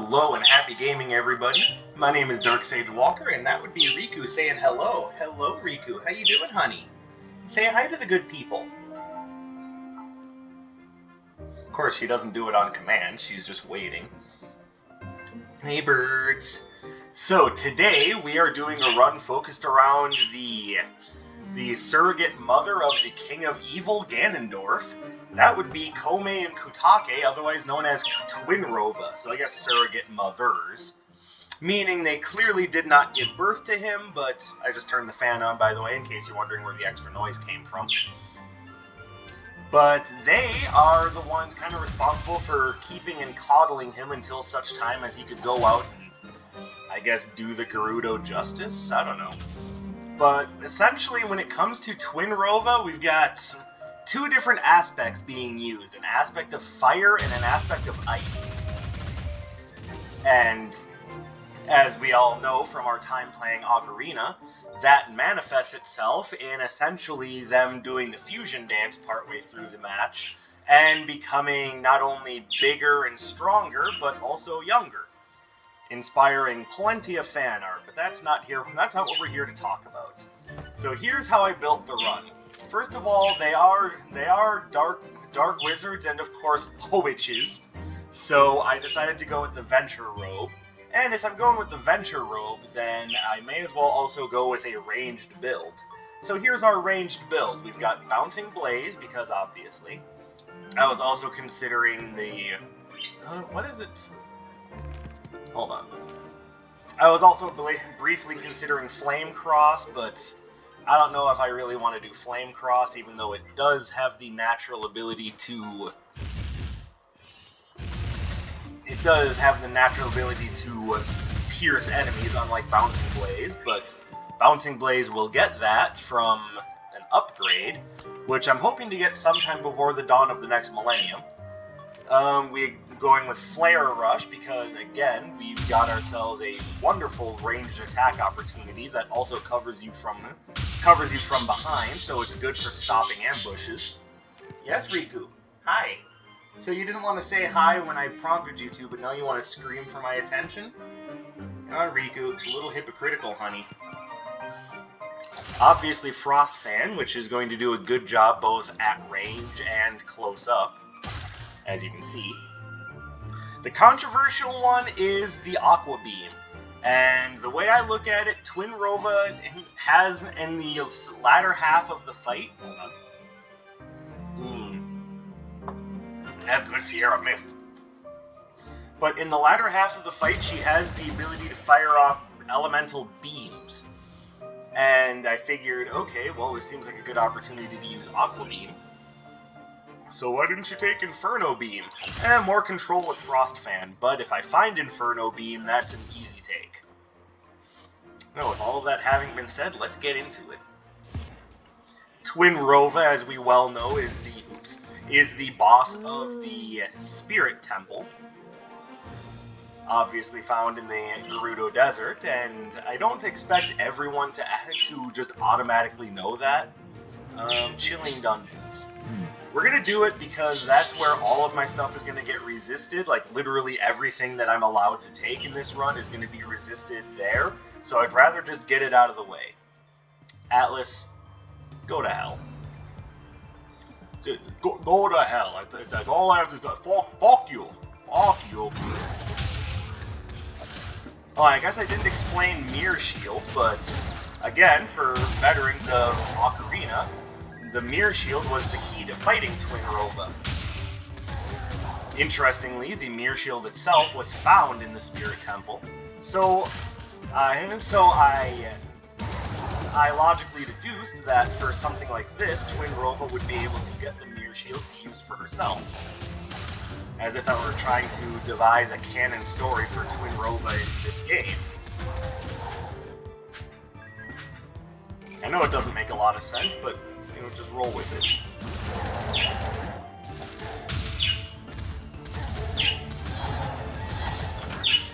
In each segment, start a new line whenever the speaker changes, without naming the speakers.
Hello and happy gaming, everybody. My name is Dark Sage Walker, and that would be Riku saying hello. Hello, Riku. How you doing, honey? Say hi to the good people. Of course, she doesn't do it on command. She's just waiting. Hey, birds. So today we are doing a run focused around the surrogate mother of the King of Evil, Ganondorf. That would be Kome and Kutake, otherwise known as Twinrova. So I guess surrogate mothers. Meaning they clearly did not give birth to him, but I just turned the fan on, by the way, in case you're wondering where the extra noise came from. But they are the ones kind of responsible for keeping and coddling him until such time as he could go out and, I guess, do the Gerudo justice? I don't know. But essentially, when it comes to Twinrova, we've got two different aspects being used. An aspect of fire and an aspect of ice. And as we all know from our time playing Ocarina, that manifests itself in essentially them doing the fusion dance partway through the match and becoming not only bigger and stronger, but also younger. Inspiring plenty of fan art, but that's not what we're here to talk about. So here's how I built the run. First of all, they are dark wizards and of course witches. So I decided to go with the Venture Robe. And if I'm going with the Venture Robe, then I may as well also go with a ranged build. So here's our ranged build. We've got Bouncing Blaze, because obviously. I was also considering the... what is it? Hold on. I was also briefly considering Flame Cross, but I don't know if I really want to do Flame Cross, even though it does have the natural ability to... It does have the natural ability to pierce enemies, unlike Bouncing Blaze, but Bouncing Blaze will get that from an upgrade, which I'm hoping to get sometime before the dawn of the next millennium. We're going with Flare Rush because, again, we've got ourselves a wonderful ranged attack opportunity that also covers you from behind, so it's good for stopping ambushes. Yes, Riku. Hi. So you didn't want to say hi when I prompted you to, but now you want to scream for my attention? Oh, Riku, it's a little hypocritical, honey. Obviously Frost Fan, which is going to do a good job both at range and close up, as you can see. The controversial one is the Aqua Beam. And the way I look at it, Twinrova has, in the latter half of the fight... Hold on. That's good Sierra Mist. But in the latter half of the fight, she has the ability to fire off elemental beams. And I figured, okay, well, this seems like a good opportunity to use Aqua Beam. So why didn't you take Inferno Beam? More control with Frost Fan, but if I find Inferno Beam, that's an easy take. Now, with all of that having been said, let's get into it. Twinrova, as we well know, is the boss of the Spirit Temple, obviously found in the Gerudo Desert, and I don't expect everyone to just automatically know that. Chilling Dungeons. We're gonna do it because that's where all of my stuff is gonna get resisted. Like, literally everything that I'm allowed to take in this run is gonna be resisted there, so I'd rather just get it out of the way. Atlas, go to hell. Go to hell. That's all I have to say. Fuck you. Fuck you. Oh, I guess I didn't explain Mirror Shield, but again, for veterans of Ocarina, the Mirror Shield was the key to fighting Twinrova. Interestingly, the Mirror Shield itself was found in the Spirit Temple, so I logically deduced that for something like this, Twinrova would be able to get the Mirror Shield to use for herself. As if I were trying to devise a canon story for Twinrova in this game. I know it doesn't make a lot of sense, but, you know, just roll with it.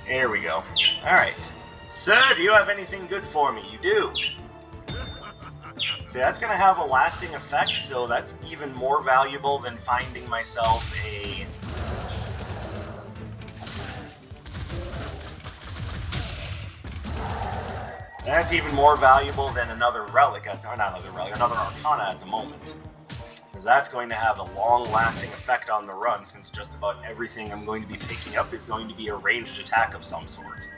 There we go. Alright. Sir, do you have anything good for me? You do. So that's going to have a lasting effect, so that's even more valuable than finding myself That's even more valuable than another relic, or not another relic, another Arcana at the moment. Because that's going to have a long-lasting effect on the run, since just about everything I'm going to be picking up is going to be a ranged attack of some sort.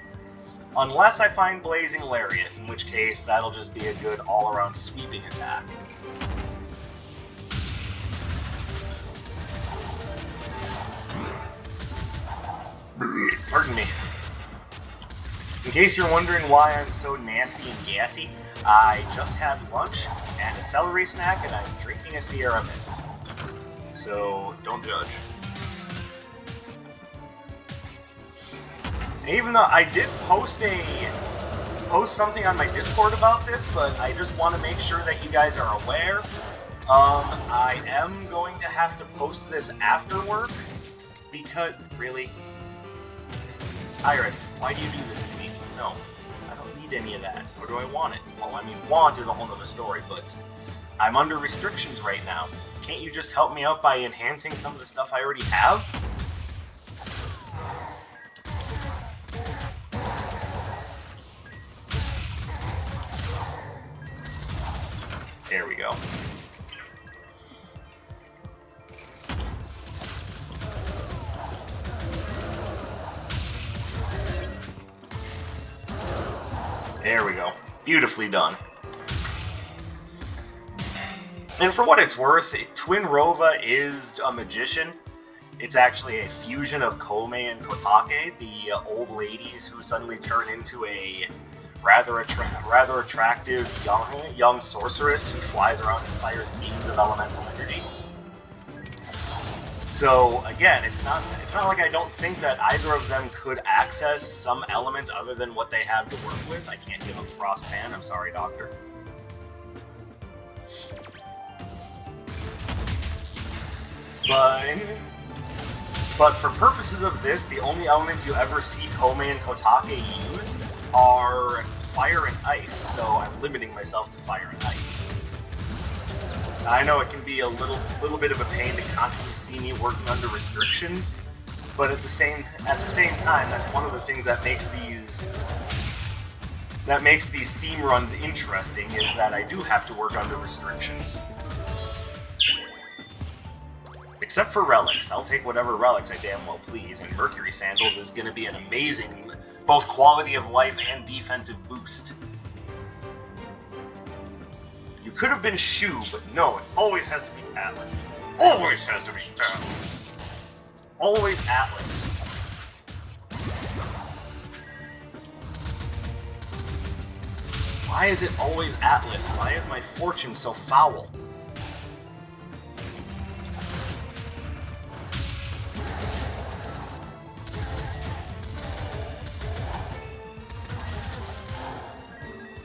Unless I find Blazing Lariat, in which case that'll just be a good all-around sweeping attack. Pardon me. In case you're wondering why I'm so nasty and gassy, I just had lunch and a celery snack and I'm drinking a Sierra Mist. So, don't judge. And even though I did post something on my Discord about this, but I just want to make sure that you guys are aware. I am going to have to post this after work, because, really? Iris, why do you do this to me? No, I don't need any of that, nor do I want it. Well, I mean, want is a whole other story, but I'm under restrictions right now. Can't you just help me out by enhancing some of the stuff I already have? There we go. There we go. Beautifully done. And for what it's worth, Twinrova is a magician. It's actually a fusion of Kome and Kotake, the old ladies who suddenly turn into a rather attractive young sorceress who flies around and fires beams of elemental energy. So again, it's not like I don't think that either of them could access some element other than what they have to work with. I can't give up Frostpan. I'm sorry, Doctor. But for purposes of this, the only elements you ever see Kome and Kotake use are fire and ice, so I'm limiting myself to fire and ice. I know it can be a little bit of a pain to constantly see me working under restrictions, but at the same time, that's one of the things that makes these theme runs interesting, is that I do have to work under restrictions. Except for relics. I'll take whatever relics I damn well please, and Mercury Sandals is going to be an amazing both quality of life and defensive boost. You could have been Shu, but no, it always has to be Atlas. Always has to be Atlas. Always Atlas. Why is it always Atlas? Why is my fortune so foul?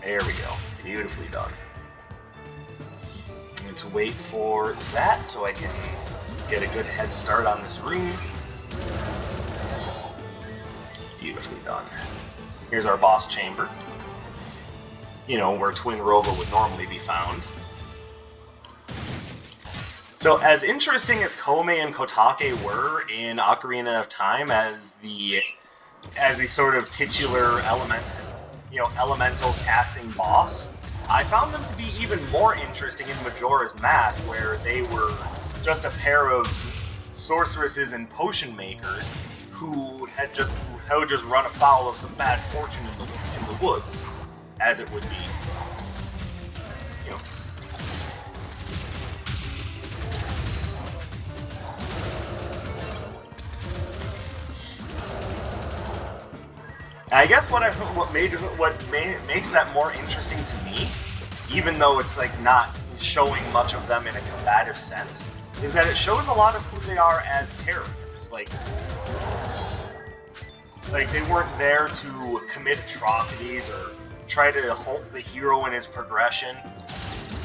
There we go. Beautifully done. I need to wait for that so I can get a good head start on this room. Beautifully done. Here's our boss chamber. You know, where Twinrova would normally be found. So, as interesting as Kome and Kotake were in Ocarina of Time as the sort of titular elemental casting boss, I found them to be even more interesting in Majora's Mask, where they were just a pair of sorceresses and potion makers who had just run afoul of some bad fortune in the woods, as it would be. You know. I guess what makes that more interesting to me, even though it's like not showing much of them in a combative sense, is that it shows a lot of who they are as characters. Like they weren't there to commit atrocities or try to halt the hero in his progression.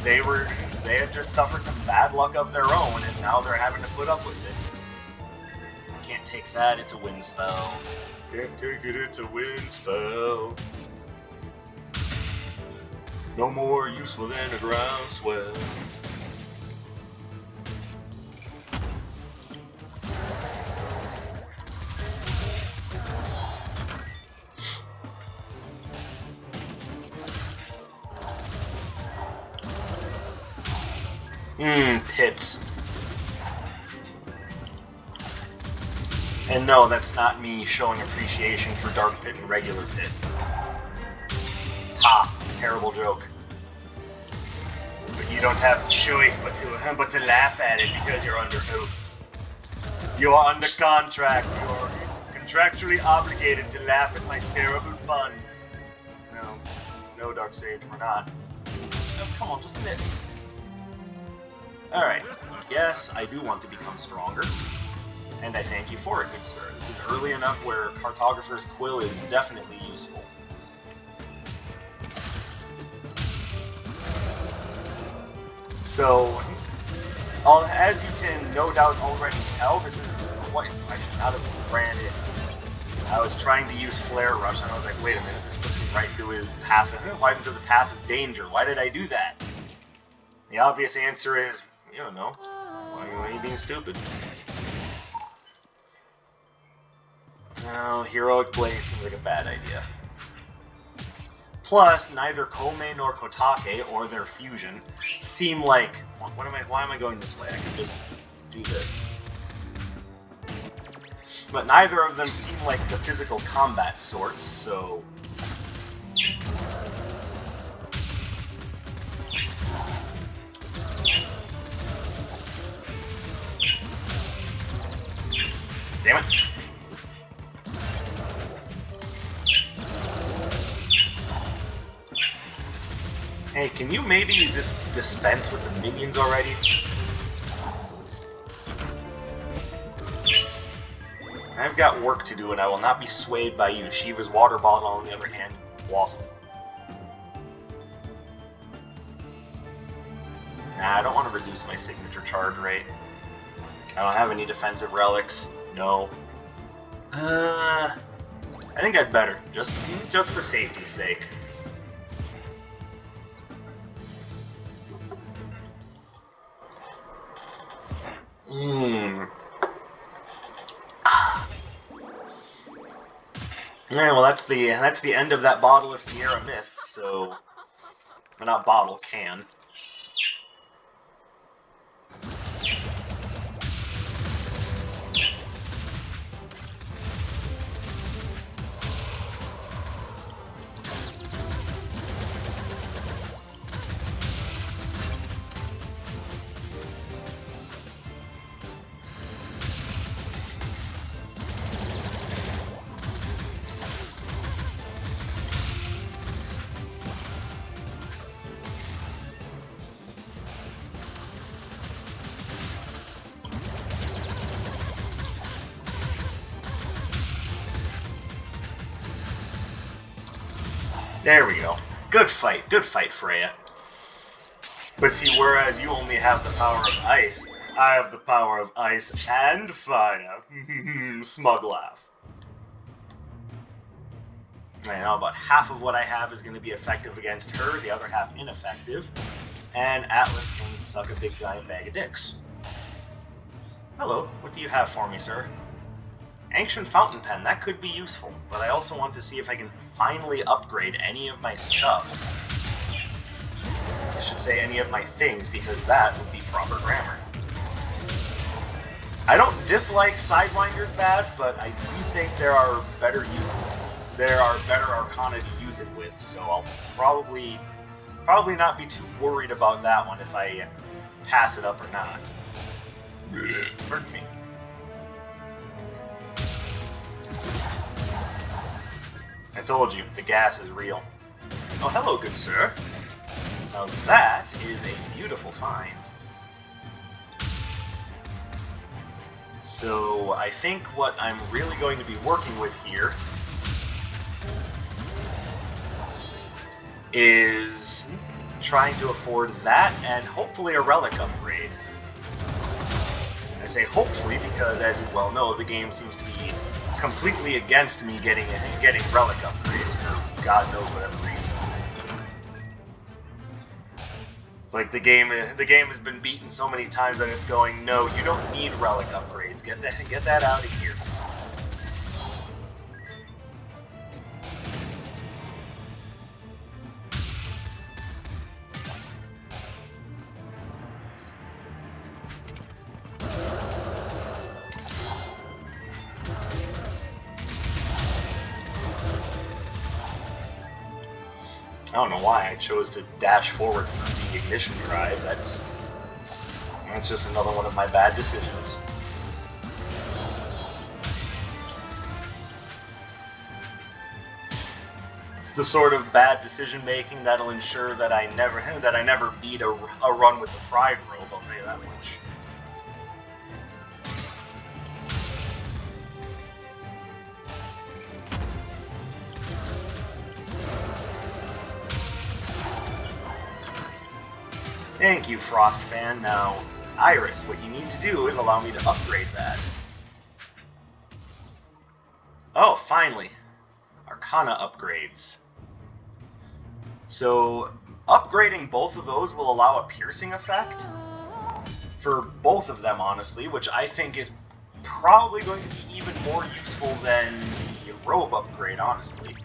They had just suffered some bad luck of their own, and now they're having to put up with it. Can't take that, it's a wind spell. Can't take it, it's a wind spell. No more useful than a groundswell. Pits. And no, that's not me showing appreciation for Dark Pit and regular Pit. Ha! Terrible joke. But you don't have a choice but to laugh at it because you're under oath. You are under contract. You are contractually obligated to laugh at my terrible puns. No, Dark Sage, we're not. Oh, come on, just a minute. Alright. Yes, I do want to become stronger. And I thank you for it, good sir. This is early enough where Cartographer's Quill is definitely useful. So, as you can no doubt already tell, this is quite... I should not have ran it. I was trying to use Flare Rush, and I was like, wait a minute, this puts me right into his path right into the path of danger. Why did I do that? The obvious answer is, you don't know. Why are you being stupid? No, Heroic Blaze seems like a bad idea. Plus, neither Kome nor Kotake, or their fusion, seem like... Why am I going this way? I can just do this. But neither of them seem like the physical combat sorts, so... Damn it. Hey, can you maybe just dispense with the minions already? I've got work to do, and I will not be swayed by you. Shiva's water bottle, on the other hand, awesome. Nah, I don't want to reduce my signature charge rate. I don't have any defensive relics. No. I think I'd better, just for safety's sake. Yeah, well, that's the end of that bottle of Sierra Mist. So, well, not bottle, can. There we go. Good fight, Freya. But see, whereas you only have the power of ice, I have the power of ice and fire. Smug laugh. Right now, about half of what I have is going to be effective against her, the other half ineffective. And Atlas can suck a big giant bag of dicks. Hello, what do you have for me, sir? Ancient Fountain Pen, that could be useful, but I also want to see if I can finally upgrade any of my stuff. I should say any of my things, because that would be proper grammar. I don't dislike Sidewinders bad, but I do think there are better Arcana to use it with, so I'll probably not be too worried about that one if I pass it up or not. Pardon me. I told you, the gas is real. Oh, hello, good sir. Now that is a beautiful find. So, I think what I'm really going to be working with here is trying to afford that and hopefully a relic upgrade. I say hopefully because, as you well know, the game seems to be completely against me getting relic upgrades for God knows whatever reason. It's like the game has been beaten so many times that it's going, no, you don't need relic upgrades. Get that out of here. I don't know why I chose to dash forward through the ignition drive. That's just another one of my bad decisions. It's the sort of bad decision making that'll ensure that I never beat a run with the Pride robe, I'll tell you that much. Thank you, Frost Fan. Now, Iris, what you need to do is allow me to upgrade that. Oh, finally. Arcana upgrades. So, upgrading both of those will allow a piercing effect for both of them, honestly, which I think is probably going to be even more useful than the robe upgrade, honestly.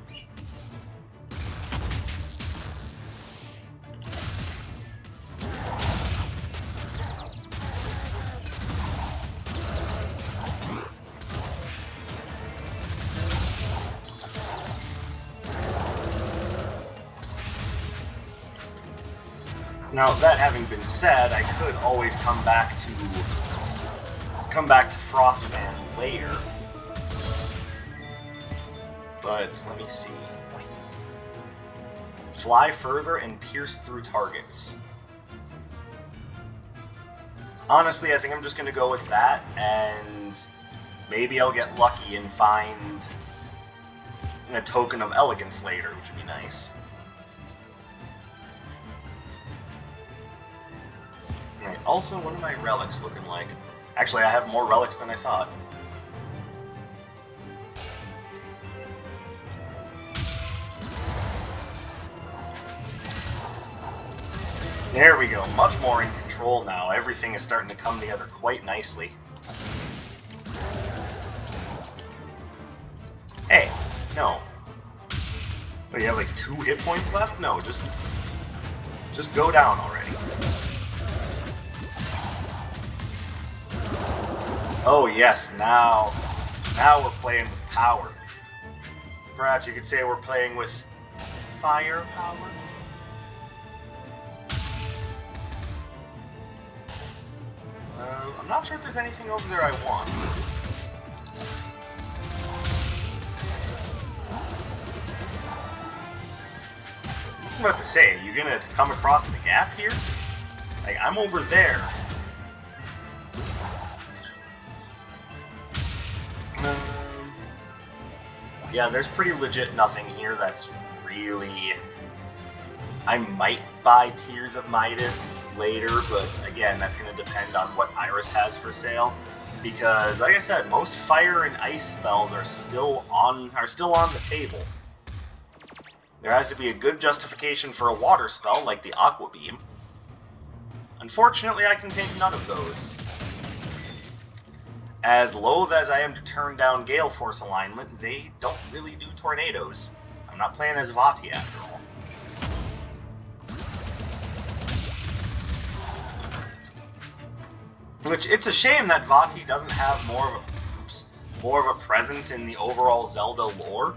Now, that having been said, I could always come back to Frostman later. But let me see. Fly further and pierce through targets. Honestly, I think I'm just going to go with that, and maybe I'll get lucky and find a token of elegance later, which would be nice. Right, also, what are my relics looking like? Actually, I have more relics than I thought. There we go, much more in control now. Everything is starting to come together quite nicely. Hey, no. What, you have like 2 hit points left? No, just go down already. Oh yes, now we're playing with power. Perhaps you could say we're playing with firepower? I'm not sure if there's anything over there I want. I was about to say, are you gonna come across the gap here? Like, I'm over there. Yeah, there's pretty legit nothing here that's really... I might buy Tears of Midas later, but again, that's going to depend on what Iris has for sale. Because, like I said, most fire and ice spells are still on the table. There has to be a good justification for a water spell, like the Aqua Beam. Unfortunately, I can take none of those. As loath as I am to turn down Gale Force alignment, they don't really do tornadoes. I'm not playing as Vati after all. Which, it's a shame that Vati doesn't have more of a presence in the overall Zelda lore,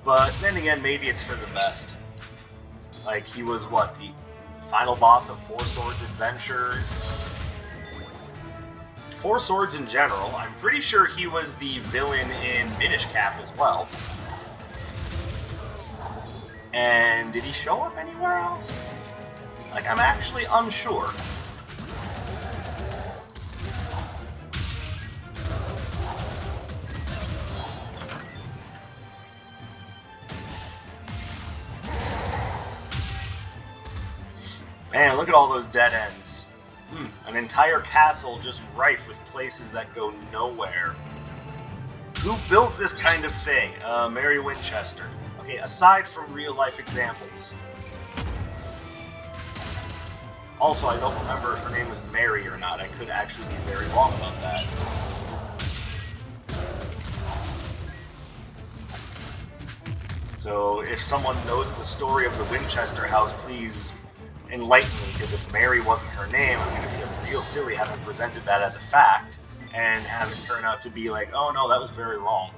but then again, maybe it's for the best. Like, he was, what, the final boss of Four Swords Adventures? Four Swords in general. I'm pretty sure he was the villain in Minish Cap as well. And did he show up anywhere else? Like, I'm actually unsure. Man, look at all those dead ends. An entire castle just rife with places that go nowhere. Who built this kind of thing? Mary Winchester. Okay, aside from real-life examples. Also, I don't remember if her name was Mary or not. I could actually be very wrong about that. So, if someone knows the story of the Winchester house, please enlighten me, because if Mary wasn't her name, I'm going to feel real silly having presented that as a fact, and have it turn out to be like, oh no, that was very wrong.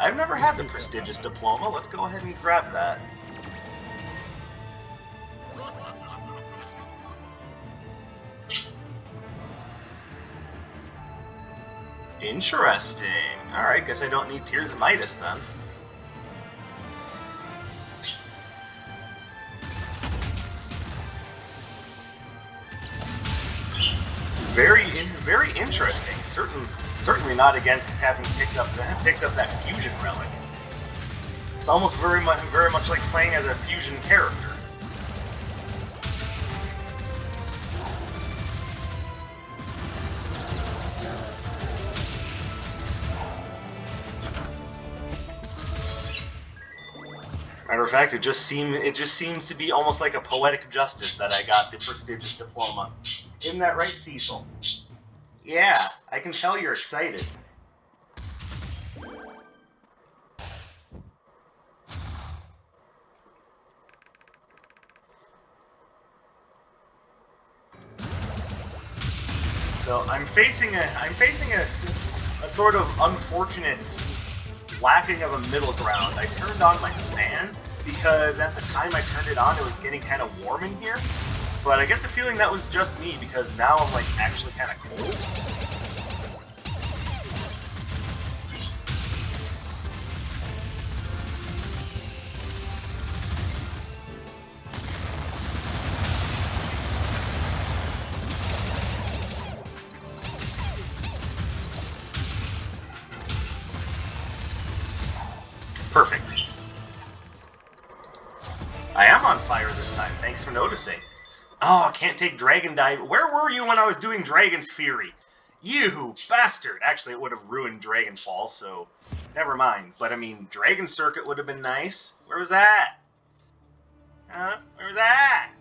I've never had the prestigious diploma. Let's go ahead and grab that. Interesting. Alright, guess I don't need Tears of Midas then. Very interesting. Certainly not against having picked up that fusion relic. It's almost very much like playing as a fusion character. Matter of fact, it just seems to be almost like a poetic justice that I got the prestigious diploma. Isn't that right, Cecil? Yeah, I can tell you're excited. So I'm facing a sort of unfortunate lacking of a middle ground. I turned on my fan because at the time I turned it on, it was getting kind of warm in here. But I get the feeling that was just me because now I'm like actually kind of cold. Perfect. I am on fire this time, thanks for noticing. Oh, I can't take Dragon Dive. Where were you when I was doing Dragon's Fury? You bastard! Actually, it would have ruined Dragonfall, so never mind. But I mean, Dragon Circuit would have been nice. Where was that? Huh? Where was that?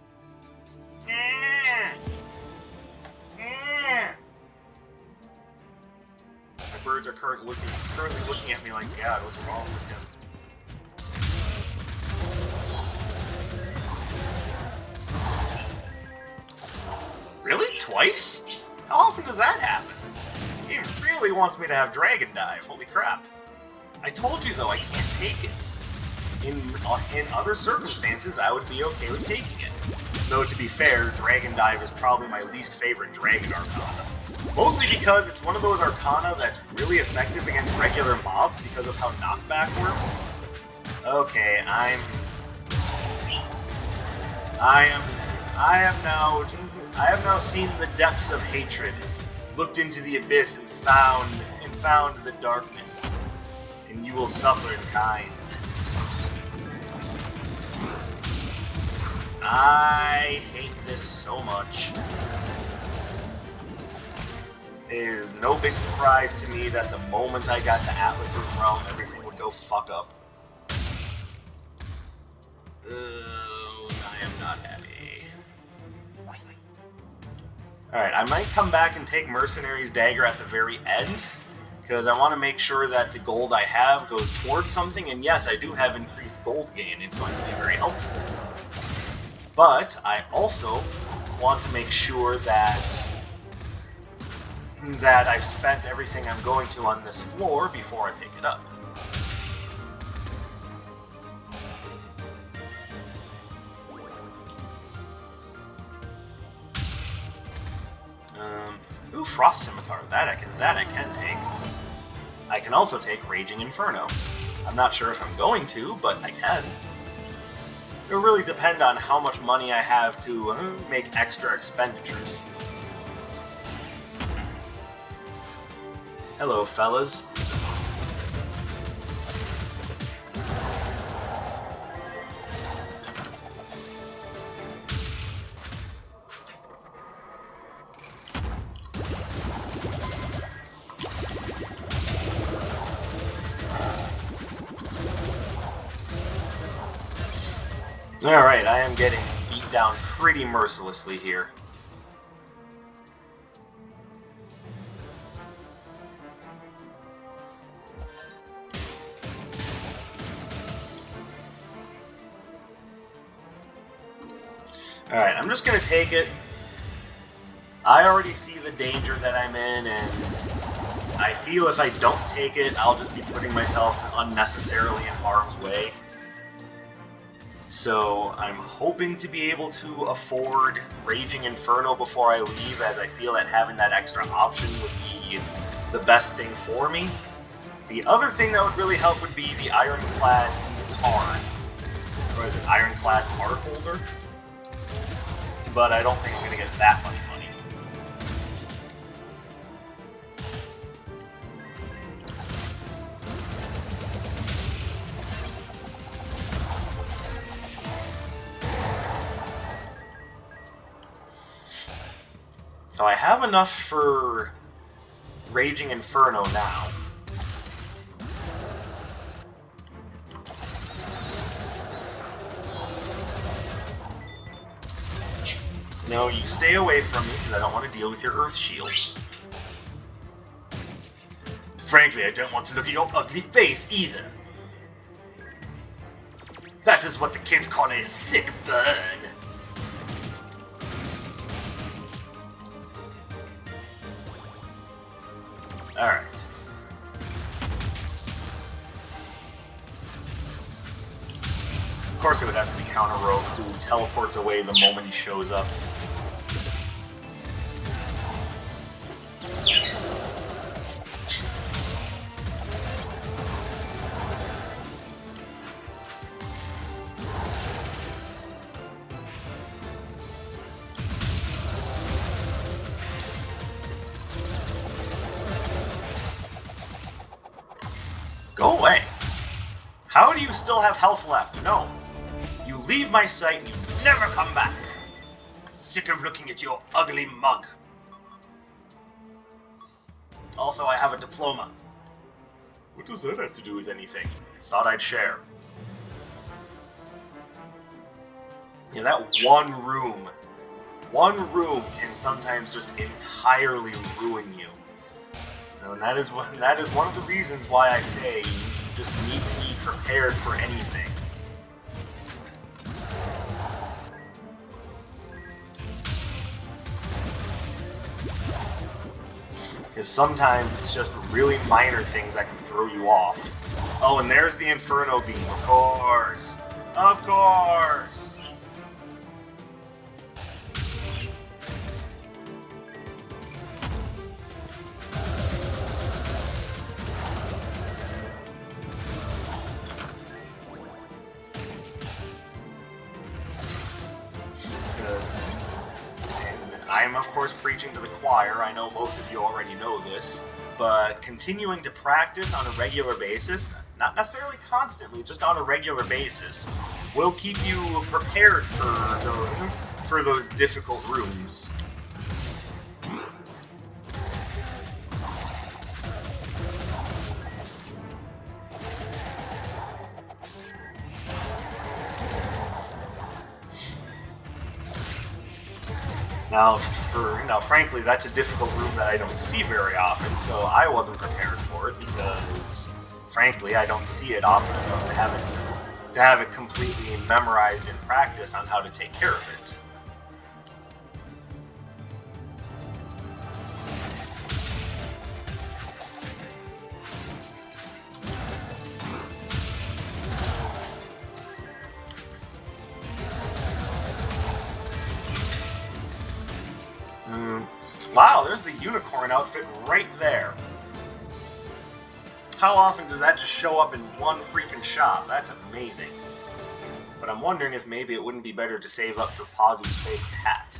Yeah. Yeah. My birds are currently looking at me like, God, what's wrong with him? Really? Twice? How often does that happen? The game really wants me to have Dragon Dive. Holy crap. I told you, though, I can't take it. In other circumstances, I would be okay with taking it. Though, to be fair, Dragon Dive is probably my least favorite Dragon Arcana. Mostly because it's one of those Arcana that's really effective against regular mobs because of how knockback works. Okay, I have now seen the depths of hatred, looked into the abyss and found the darkness, and you will suffer in kind. I hate this so much. It is no big surprise to me that the moment I got to Atlas's realm, everything would go fuck up. I am not happy. Alright, I might come back and take Mercenary's Dagger at the very end, because I want to make sure that the gold I have goes towards something, and yes, I do have increased gold gain. It's going to be very helpful. But I also want to make sure that I've spent everything I'm going to on this floor before I pick it up. Ooh, Frost Scimitar. That I can take. I can also take Raging Inferno. I'm not sure if I'm going to, but I can. It will really depend on how much money I have to make extra expenditures. Hello, fellas. Alright, I am getting beat down pretty mercilessly here. Alright, I'm just gonna take it. I already see the danger that I'm in, and I feel if I don't take it, I'll just be putting myself unnecessarily in harm's way. So I'm hoping to be able to afford Raging Inferno before I leave, as I feel that having that extra option would be the best thing for me. The other thing that would really help would be the Ironclad card. Or is it Ironclad card holder? But I don't think I'm going to get that much money. So I have enough for Raging Inferno now. No, you stay away from me because I don't want to deal with your Earth Shield. Frankly, I don't want to look at your ugly face either. That is what the kids call a sick burn. Alright. Of course it would have to be Counter Rogue, who teleports away the moment he shows up. Go away. How do you still have health left? No. You leave my sight and you never come back. I'm sick of looking at your ugly mug. Also, I have a diploma. What does that have to do with anything? Thought I'd share. Yeah, that one room can sometimes just entirely ruin you. And that is one of the reasons why I say you just need to be prepared for anything. Because sometimes it's just really minor things that can throw you off. Oh, and there's the Inferno Beam, of course! Of course! I'm, of course, preaching to the choir. I know most of you already know this, but continuing to practice on a regular basis, not necessarily constantly, just on a regular basis, will keep you prepared for those difficult rooms. Now, frankly, that's a difficult room that I don't see very often, so I wasn't prepared for it because, frankly, I don't see it often enough to have it completely memorized in practice on how to take care of it. Wow, there's the unicorn outfit right there. How often does that just show up in one freaking shop? That's amazing. But I'm wondering if maybe it wouldn't be better to save up for Pazu's favorite hat.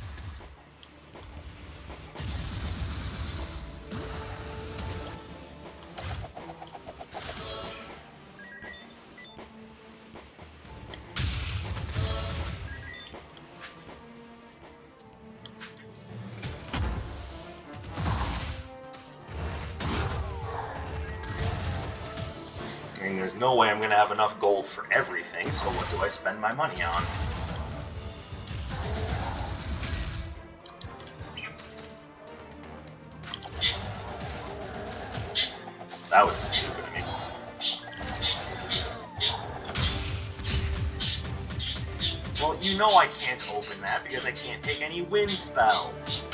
There's no way I'm going to have enough gold for everything, so what do I spend my money on? That was stupid of me. Well, you know I can't open that because I can't take any wind spells.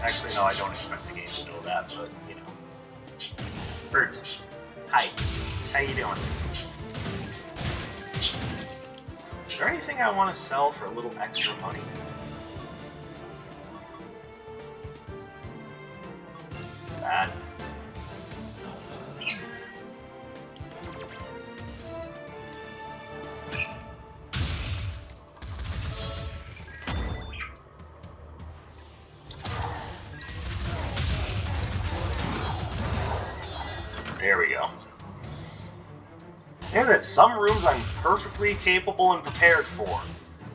Actually, no, I don't expect the game to know that, but, you know. Birds. Hi. How you doing? Is there anything I want to sell for a little extra money? That. There we go. And that some rooms I'm perfectly capable and prepared for.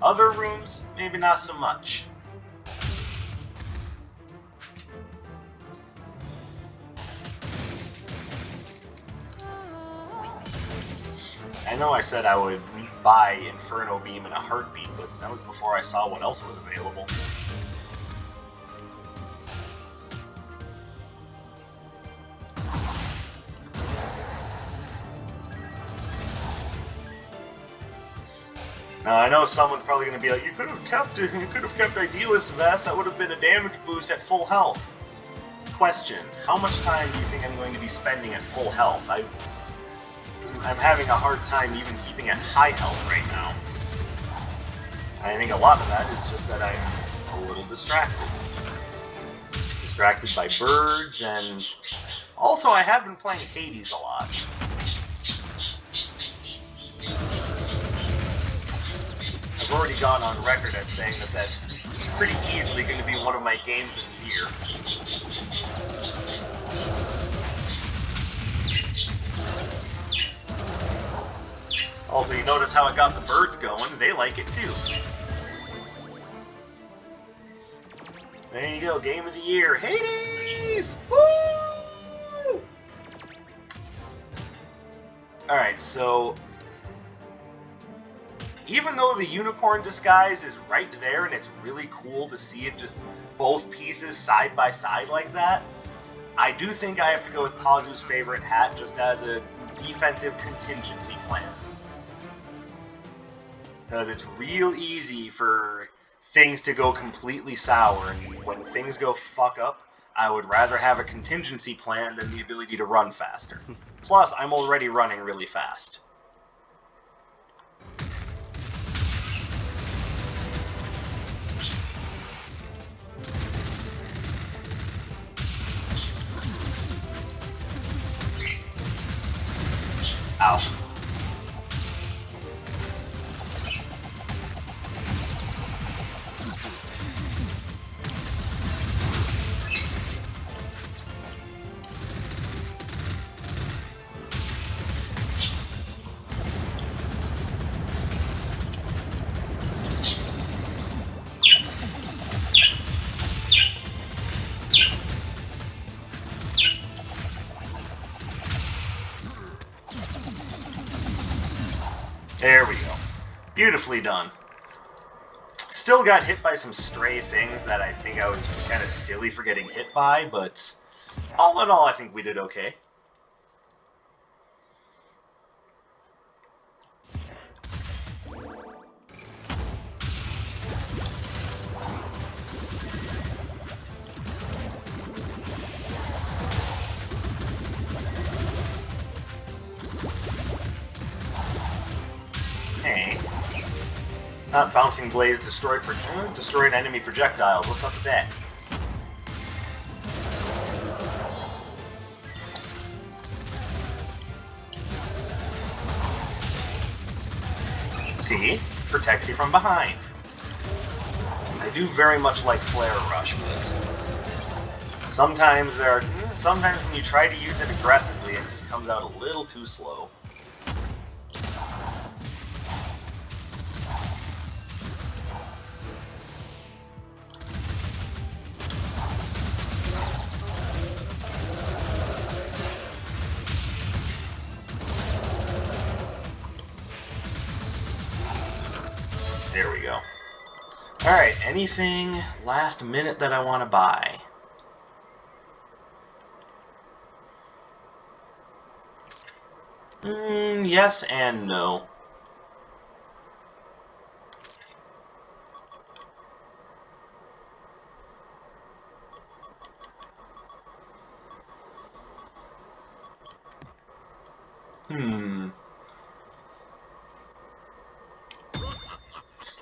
Other rooms, maybe not so much. I know I said I would buy Inferno Beam in a heartbeat, but that was before I saw what else was available. Now I know someone's probably going to be like, you could have kept Idealist Vest, that would have been a damage boost at full health. Question, how much time do you think I'm going to be spending at full health? I'm having a hard time even keeping at high health right now. I think a lot of that is just that I'm a little distracted. Distracted by birds, and also I have been playing Hades a lot. I've already gone on record as saying that that's pretty easily going to be one of my games of the year. Also, you notice how it got the birds going, they like it too. There you go, game of the year, Hades! Woo! Alright, so even though the unicorn disguise is right there and it's really cool to see it just both pieces side by side like that, I do think I have to go with Pazu's favorite hat just as a defensive contingency plan. Because it's real easy for things to go completely sour, and when things go fuck up, I would rather have a contingency plan than the ability to run faster. Plus, I'm already running really fast. Ow. There we go. Beautifully done. Still got hit by some stray things that I think I was kind of silly for getting hit by, but all in all, I think we did okay. Hey. Not bouncing blaze destroyed enemy projectiles. What's up with that? See? Protects you from behind. I do very much like Flare Rush, but sometimes when you try to use it aggressively, it just comes out a little too slow. There we go. Alright, anything last minute that I want to buy? Yes and no. I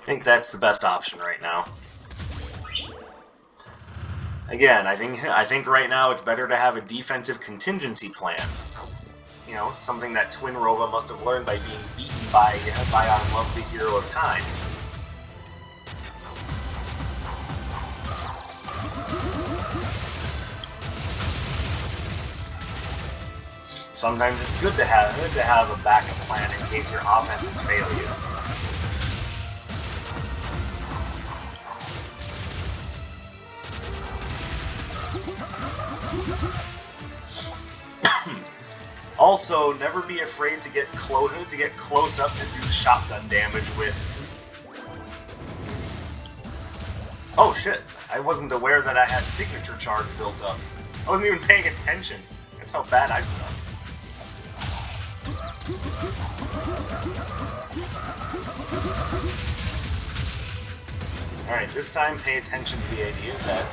think that's the best option right now. Again, I think right now it's better to have a defensive contingency plan. You know, something that Twinrova must have learned by being beaten by our lovely hero of time. Sometimes it's good to have a backup plan in case your offenses fail you. Also, never be afraid to get close up to do shotgun damage with. Oh shit! I wasn't aware that I had signature charge built up. I wasn't even paying attention. That's how bad I suck. Alright, this time pay attention to the idea that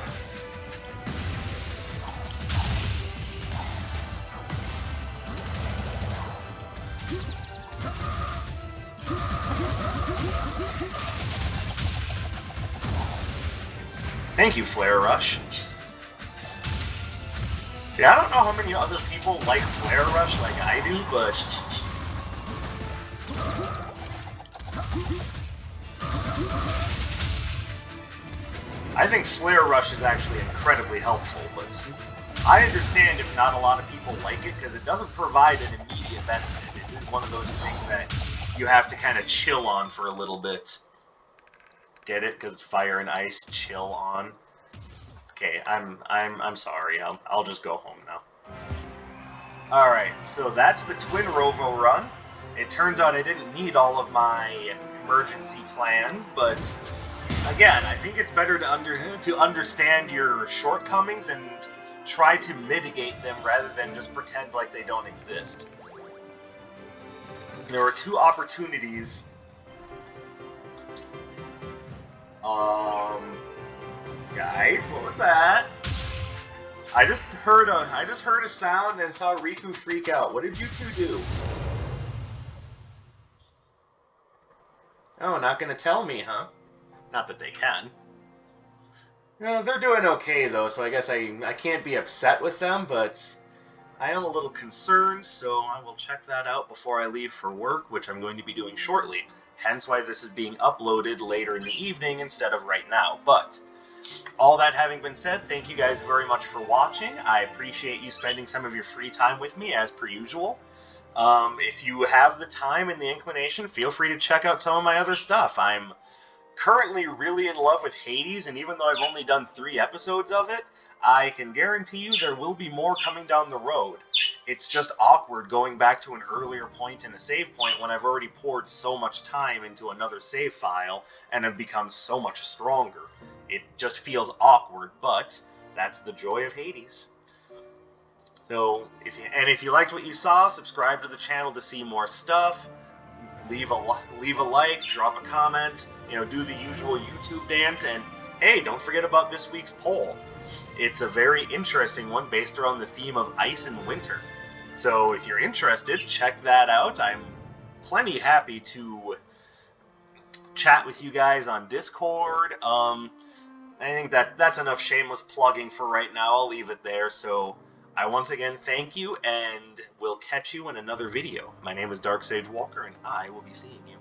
thank you, Flare Rush. Yeah, I don't know how many other people like Flare Rush like I do, but I think Flare Rush is actually incredibly helpful, but I understand if not a lot of people like it, because it doesn't provide an immediate benefit. It is one of those things that you have to kind of chill on for a little bit. Get it? Because fire and ice chill on. Okay, I'm sorry. I'll just go home now. Alright, so that's the Twinrova run. It turns out I didn't need all of my emergency plans, but again, I think it's better to understand your shortcomings and try to mitigate them rather than just pretend like they don't exist. There were two opportunities. Guys, what was that? I just heard a sound and saw Riku freak out. What did you two do? Oh, not gonna tell me, huh? Not that they can. No, they're doing okay though, so I guess I can't be upset with them, but I am a little concerned, so I will check that out before I leave for work, which I'm going to be doing shortly. Hence why this is being uploaded later in the evening instead of right now. But all that having been said, thank you guys very much for watching. I appreciate you spending some of your free time with me, as per usual. If you have the time and the inclination, feel free to check out some of my other stuff. I'm currently really in love with Hades, and even though I've only done 3 episodes of it, I can guarantee you there will be more coming down the road. It's just awkward going back to an earlier point in a save point when I've already poured so much time into another save file and have become so much stronger. It just feels awkward, but that's the joy of Hades. So, if you liked what you saw, subscribe to the channel to see more stuff. Leave a like, drop a comment, do the usual YouTube dance, and hey, don't forget about this week's poll. It's a very interesting one based around the theme of ice and winter. So if you're interested, check that out. I'm plenty happy to chat with you guys on Discord. I think that's enough shameless plugging for right now. I'll leave it there. So I once again thank you, and we'll catch you in another video. My name is Dark Sage Walker, and I will be seeing you.